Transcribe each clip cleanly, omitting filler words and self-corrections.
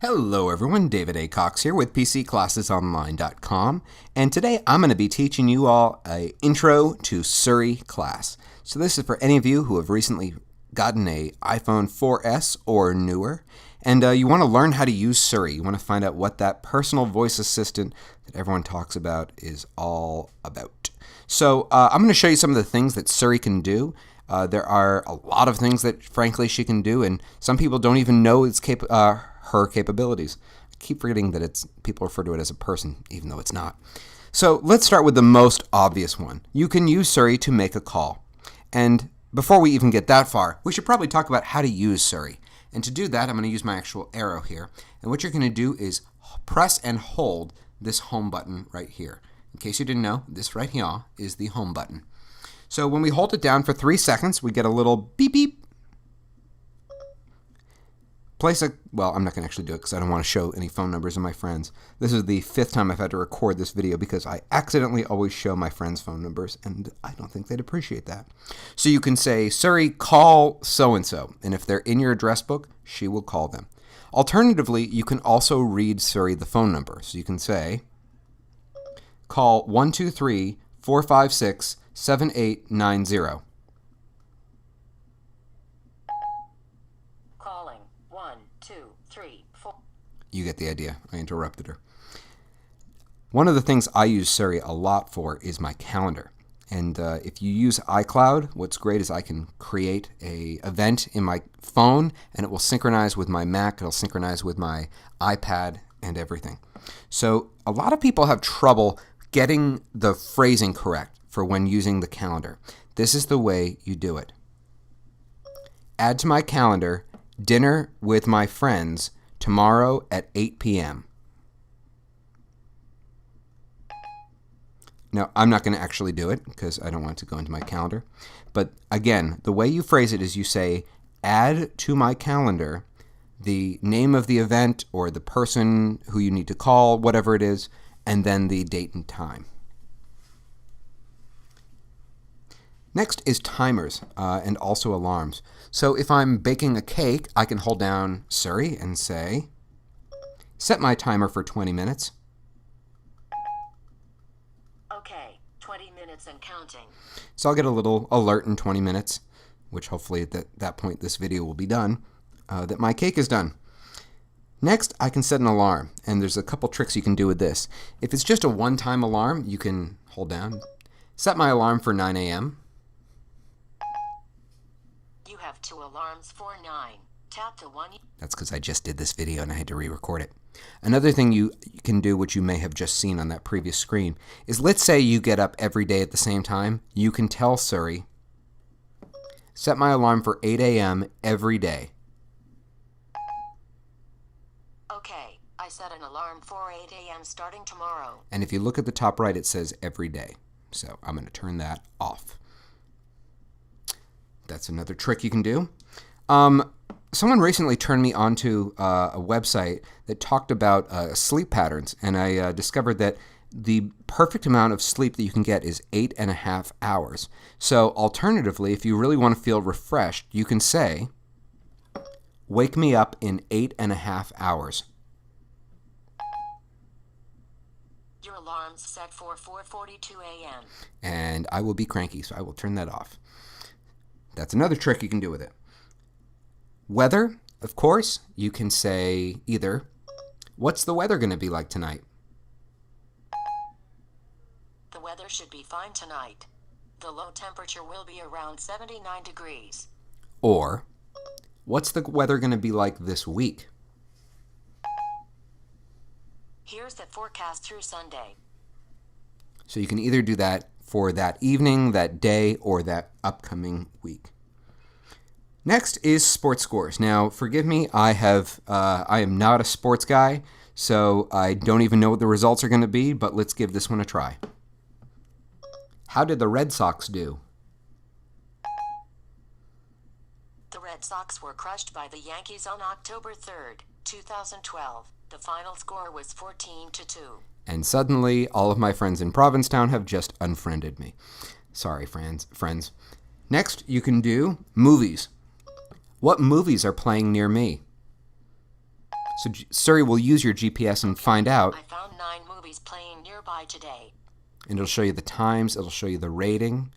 Hello everyone, David A. Cox here with PCClassesOnline.com, and today I'm going to be teaching you all an intro to Siri class. So this is for any of you who have recently gotten a iPhone 4S or newer, and you want to learn how to use Siri. You want to find out what that personal voice assistant that everyone talks about is all about. So I'm going to show you some of the things that Siri can do. There are a lot of things that, frankly, she can do, and some people don't even know her capabilities. I keep forgetting that people refer to it as a person, even though it's not. So let's start with the most obvious one. You can use Siri to make a call. And before we even get that far, we should probably talk about how to use Siri. And to do that, I'm going to use my actual arrow here. And what you're going to do is press and hold this home button right here. In case you didn't know, this right here is the home button. So when we hold it down for 3 seconds, we get a little beep beep. Well, I'm not going to actually do it because I don't want to show any phone numbers of my friends. This is the 5th time I've had to record this video because I accidentally always show my friends' phone numbers, and I don't think they'd appreciate that. So you can say, Siri, call so-and-so, and if they're in your address book, she will call them. Alternatively, you can also read Siri the phone number. So you can say, call 123-456-7890. Calling 1, 2, 3, 4. You get the idea. I interrupted her. One of the things I use Siri a lot for is my calendar. And if you use iCloud, what's great is I can create an event in my phone, and it will synchronize with my Mac, it'll synchronize with my iPad, and everything. So a lot of people have trouble getting the phrasing correct for when using the calendar. This is the way you do it. Add to my calendar, dinner with my friends tomorrow at 8 p.m. Now, I'm not going to actually do it because I don't want it to go into my calendar. But again, the way you phrase it is you say, add to my calendar the name of the event or the person who you need to call, whatever it is, and then the date and time. Next is timers and also alarms. So if I'm baking a cake, I can hold down Siri and say, set my timer for 20 minutes. Okay, 20 minutes and counting. So I'll get a little alert in 20 minutes, which hopefully at that point this video will be done, that my cake is done. Next, I can set an alarm, and there's a couple tricks you can do with this. If it's just a one-time alarm, you can hold down, set my alarm for 9 a.m. You have 2 alarms for 9. Tap the one. That's because I just did this video and I had to re-record it. Another thing you can do, which you may have just seen on that previous screen, is let's say you get up every day at the same time. You can tell Siri, set my alarm for 8 a.m. every day. Okay, I set an alarm for 8 a.m. starting tomorrow. And if you look at the top right, it says every day. So I'm going to turn that off. That's another trick you can do. Someone recently turned me onto a website that talked about sleep patterns, and I discovered that the perfect amount of sleep that you can get is 8.5 hours. So alternatively, if you really want to feel refreshed, you can say, wake me up in 8.5 hours. Your alarm's set for 4:42 a.m. And I will be cranky, so I will turn that off. That's another trick you can do with it. Weather, of course, you can say either, what's the weather going to be like tonight? The weather should be fine tonight. The low temperature will be around 79 degrees. Or, what's the weather going to be like this week? Here's the forecast through Sunday. So you can either do that for that evening, that day, or that upcoming week. Next is sports scores. Now, forgive me, I am not a sports guy, so I don't even know what the results are going to be, but let's give this one a try. How did the Red Sox do? The Red Sox were crushed by the Yankees on October 3rd, 2012. The final score was 14-2. And suddenly, all of my friends in Provincetown have just unfriended me. Sorry, friends. Next, you can do movies. What movies are playing near me? So Siri will use your GPS and find out. I found 9 movies playing nearby today. And it'll show you the times. It'll show you the rating.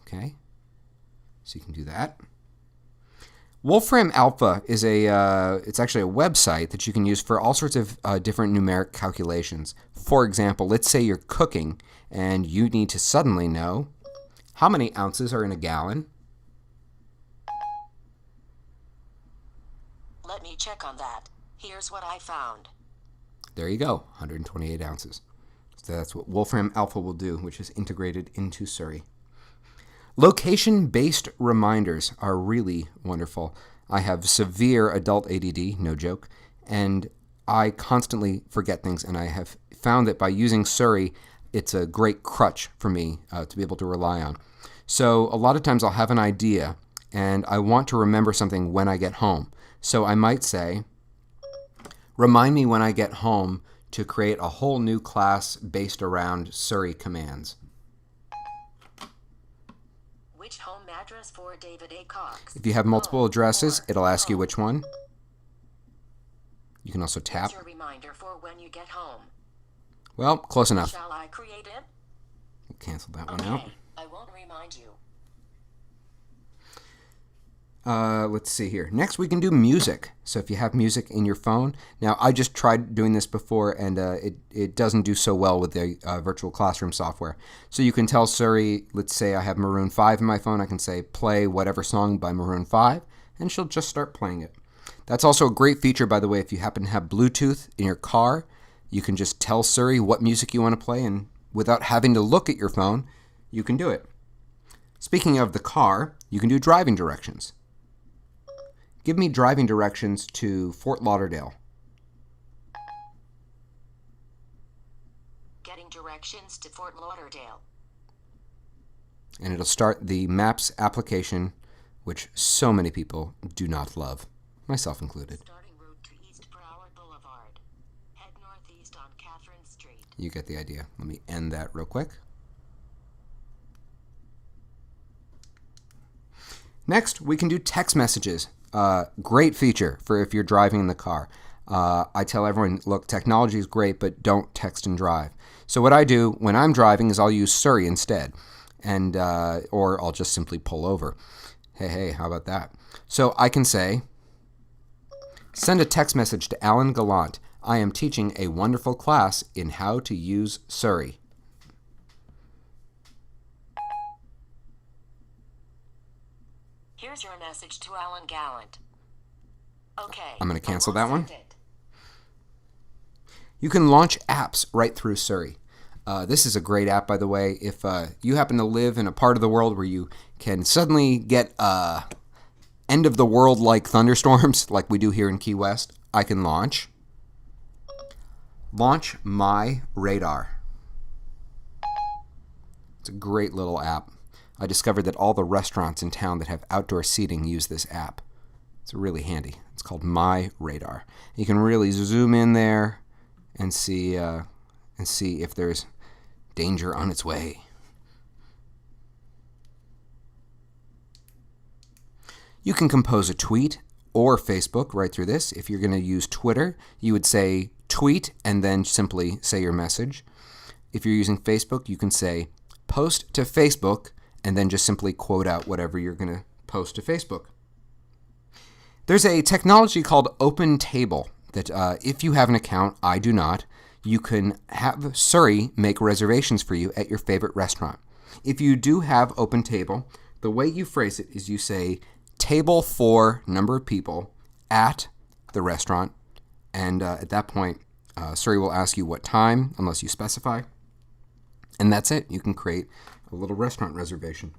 Okay. So you can do that. Wolfram Alpha is it's actually a website that you can use for all sorts of different numeric calculations. For example, let's say you're cooking and you need to suddenly know how many ounces are in a gallon. Let me check on that. Here's what I found. There you go, 128 ounces. So that's what Wolfram Alpha will do, which is integrated into Siri. Location-based reminders are really wonderful. I have severe adult ADD, no joke, and I constantly forget things, and I have found that by using Siri, it's a great crutch for me to be able to rely on. So a lot of times I'll have an idea, and I want to remember something when I get home. So I might say, remind me when I get home to create a whole new class based around Siri Commands. Which home address for David A. Cox? If you have multiple addresses, it'll ask you which one. You can also tap. What's your reminder for when you get home? Well, close enough. Shall I create it? We'll cancel that one out. Okay, I won't remind you. Let's see here. Next, we can do music. So if you have music in your phone. Now, I just tried doing this before, and it doesn't do so well with the virtual classroom software. So you can tell Siri, let's say I have Maroon 5 in my phone. I can say, play whatever song by Maroon 5, and she'll just start playing it. That's also a great feature, by the way, if you happen to have Bluetooth in your car. You can just tell Siri what music you want to play, and without having to look at your phone, you can do it. Speaking of the car, you can do driving directions. Give me driving directions to Fort Lauderdale. Getting directions to Fort Lauderdale. And it'll start the Maps application, which so many people do not love, myself included. Starting route to East Broward Boulevard. Head northeast on Catherine Street. You get the idea. Let me end that real quick. Next, we can do text messages. Great feature for if you're driving in the car. I tell everyone, look, technology is great, but don't text and drive. So what I do when I'm driving is I'll use Siri instead, and or I'll just simply pull over. Hey, how about that? So I can say, send a text message to Alan Gallant. I am teaching a wonderful class in how to use Siri. Here's your message to Alan Gallant. Okay. I'm going to cancel I will that one. send it. You can launch apps right through Siri. This is a great app, by the way. If you happen to live in a part of the world where you can suddenly get end-of-the-world-like thunderstorms like we do here in Key West, I can launch My Radar. It's a great little app. I discovered that all the restaurants in town that have outdoor seating use this app. It's really handy. It's called My Radar. You can really zoom in there and see if there's danger on its way. You can compose a tweet or Facebook right through this. If you're going to use Twitter, you would say tweet and then simply say your message. If you're using Facebook, you can say post to Facebook and then just simply quote out whatever you're going to post to Facebook. There's a technology called Open Table that if you have an account, I do not, you can have Siri make reservations for you at your favorite restaurant. If you do have Open Table, the way you phrase it is you say table for number of people at the restaurant, and at that point, Siri will ask you what time, unless you specify, and that's it. You can create a little restaurant reservation.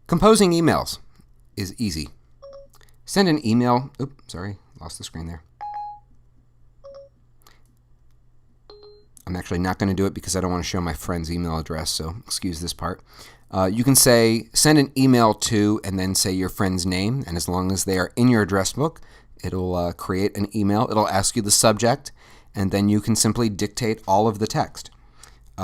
Composing emails is easy. Send an email. Oops, sorry, lost the screen there. I'm actually not going to do it because I don't want to show my friend's email address, so excuse this part. You can say, send an email to, and then say your friend's name, and as long as they are in your address book, it'll create an email. It'll ask you the subject, and then you can simply dictate all of the text.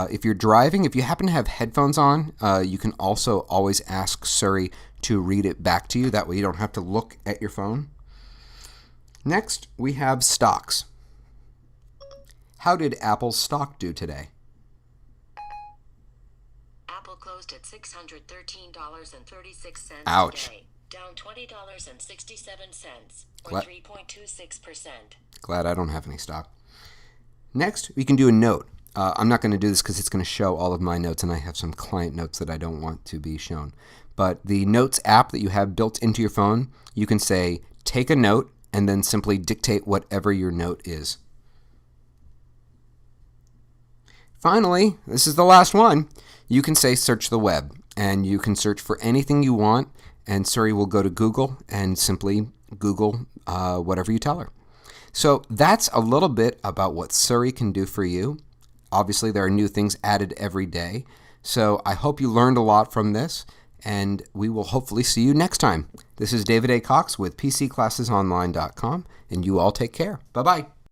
If you're driving, if you happen to have headphones on, you can also always ask Siri to read it back to you. That way you don't have to look at your phone. Next, we have stocks. How did Apple's stock do today? Apple closed at $613.36 Ouch. today, down $20.67, or Glad- 3.26%. Glad I don't have any stock. Next, we can do a note. I'm not going to do this because it's going to show all of my notes, and I have some client notes that I don't want to be shown. But the Notes app that you have built into your phone, you can say, take a note, and then simply dictate whatever your note is. Finally, this is the last one. You can say search the web, and you can search for anything you want, and Siri will go to Google and simply Google whatever you tell her. So that's a little bit about what Siri can do for you. Obviously, there are new things added every day. So I hope you learned a lot from this, and we will hopefully see you next time. This is David A. Cox with PCClassesOnline.com, and you all take care. Bye-bye.